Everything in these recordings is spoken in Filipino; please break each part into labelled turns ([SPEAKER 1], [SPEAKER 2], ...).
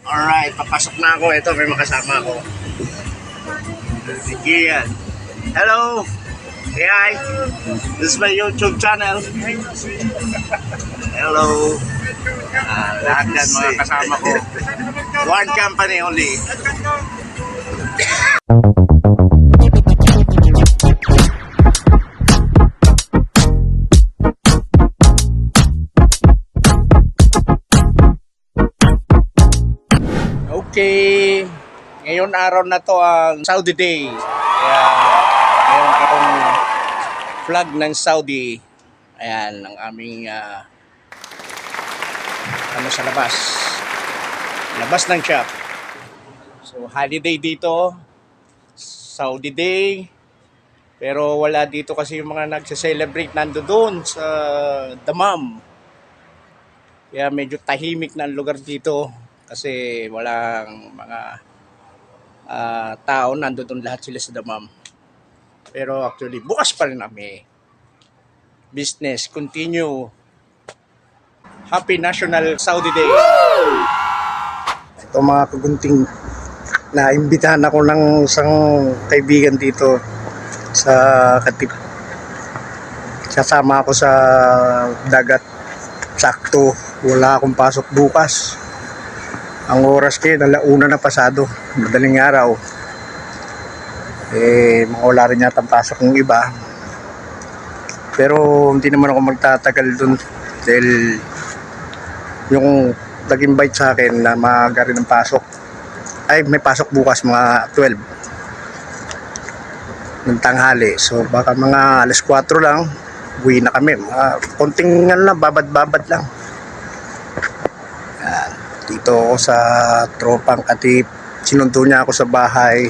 [SPEAKER 1] Alright, papasok na ako. Ito, may makasama ako. Si Gian. Hello! Say hi! This is my YouTube channel. Hello! Lahat yan mga kasama ko. One company only. Okay, ngayon araw na to ang Saudi Day. Kaya meron akong flag ng Saudi. Ayan, ang aming sa labas. Labas ng shop. So, holiday dito. Saudi Day. Pero wala dito kasi yung mga nagse-celebrate nando doon sa Dammam. Kaya medyo tahimik na ang lugar dito. Kasi walang mga tao, nandoon lahat sila sa Dammam. Pero actually, bukas pa rin kami. Business, continue. Happy National Saudi Day. Ito mga kagunting, naimbitahan ako ng isang kaibigan dito sa Katip. Sasama ako sa dagat. Sakto, wala akong pasok bukas. Ang oras kayo, nalauna na pasado, madaling araw. Wala rin yata pasok ng iba. Pero hindi naman ako magtatagal dun dahil yung nag-invite sa akin na maaga rin ang pasok. Ay, may pasok bukas mga 12 ng tanghali. So baka mga alas 4 lang, uwi na kami. Konting babad-babad lang. Dito ako sa tropang Katip. Sinundo niya ako sa bahay.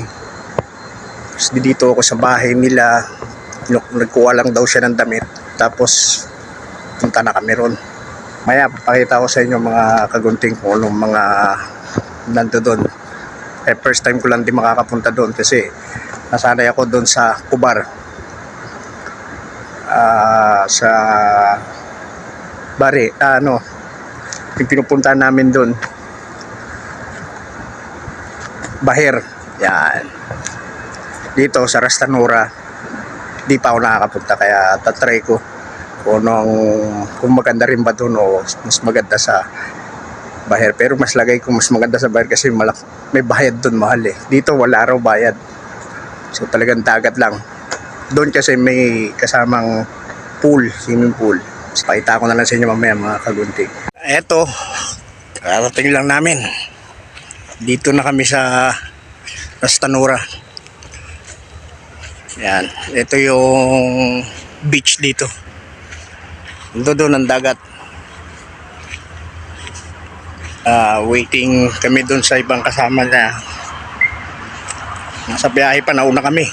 [SPEAKER 1] Tapos dito ako sa bahay nila. Nagkuha lang daw siya ng damit. Tapos punta na kami ron. Maya papakita ko sa inyo mga kagunting kung anong mga nando doon. First time ko lang din makakapunta doon kasi nasanay ako doon sa Kubar. Sa Bari, yung pinupuntahan namin doon, Bahir. Yan. Dito sa Rastanura, di pa ako nakakapunta kaya tatry ko kung maganda rin ba doon o mas maganda sa Bahir. Pero mas lagay ko mas maganda sa Bahir kasi may bayad doon, mahal eh. Dito wala raw bayad. So talagang dagat lang. Doon kasi may kasamang pool, swimming pool. Mas pakita ko na lang sa inyo mamaya mga kagunting. Eto, karating lang namin. Dito na kami sa Rastanura. Yan, ito yung beach dito. Doon ang dagat. Waiting kami doon sa ibang kasama na nasa biyahe pa, nauna kami.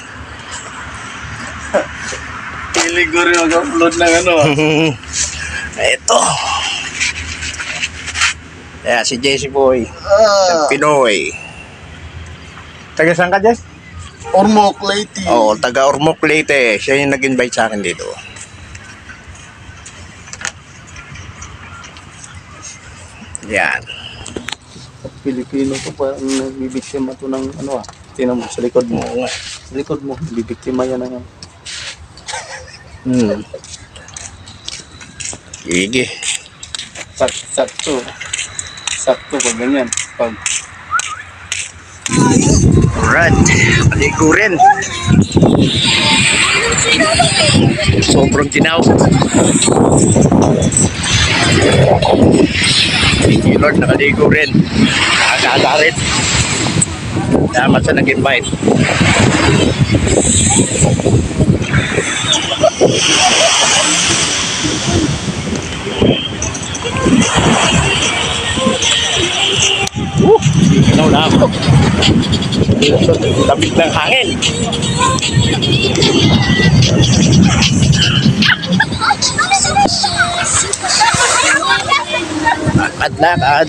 [SPEAKER 2] Piling ko rin mag-upload ng
[SPEAKER 1] Ito. Yeah, si Jesse Boy. Pinoy. Taga saan ka, Jess?
[SPEAKER 2] Ormoc, Leyte.
[SPEAKER 1] Oo, taga Ormoc, Leyte. Siya yung nag-invite sa akin dito. Yan.
[SPEAKER 2] Pilipino to, parang nagbibiktima to ng tinan mo sa likod mo.
[SPEAKER 1] Oo nga.
[SPEAKER 2] Sa likod mo, bibiktima yan ng
[SPEAKER 1] Sige.
[SPEAKER 2] sakto. Sakto pag ganyan.
[SPEAKER 1] Alright. Paligo rin. Sobrang ginaw. Thank you Lord, nakaligo rin. Nakakala rin. Salamat sa nag-invite. Ginaw na ako. Lamig ng hangin. Lakad-lakad.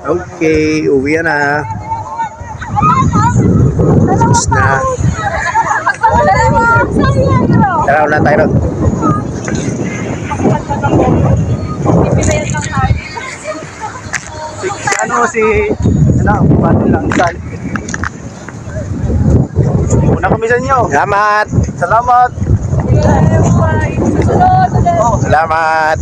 [SPEAKER 1] Okay, uwi na. Tapos na. Tara, wala tayo ron.
[SPEAKER 2] Pati lang sal. Una kami sa inyo.
[SPEAKER 1] Salamat.
[SPEAKER 2] Salamat.
[SPEAKER 1] Salamat.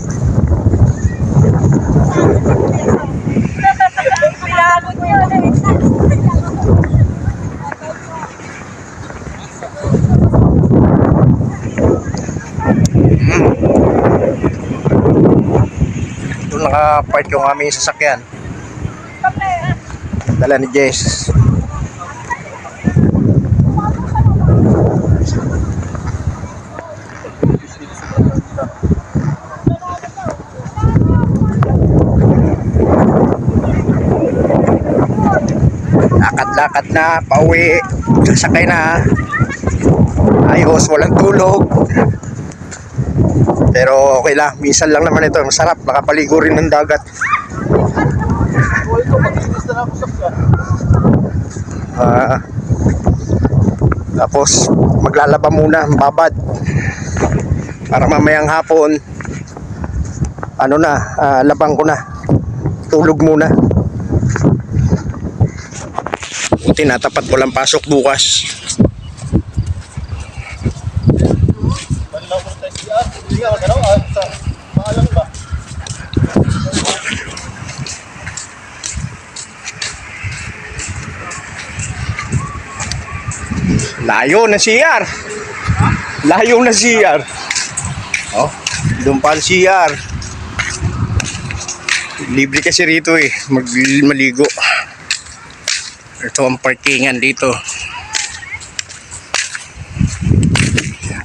[SPEAKER 1] Doon naka-park yung aming sasakyan. Dala ni Jess. Lakad-lakad na, pauwi. Sasakay na. Ayos, walang tulog. Pero okay lang, minsan lang naman ito. Masarap, nakapaligo rin ng dagat. Tapos maglalaba muna, babad. Para mamayang hapon, labang ko na. Tulog muna. Tinatapat ko lang pasok bukas. Layo na CR. Layo na CR. Oh, doon pa ang CR. Libre kasi rito eh, maligo. Ito ang parkingan dito.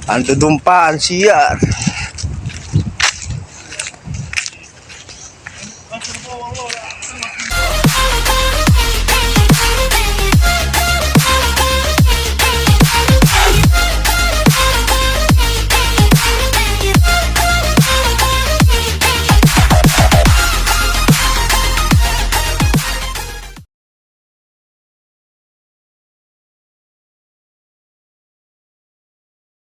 [SPEAKER 1] Ando doon pa ang CR.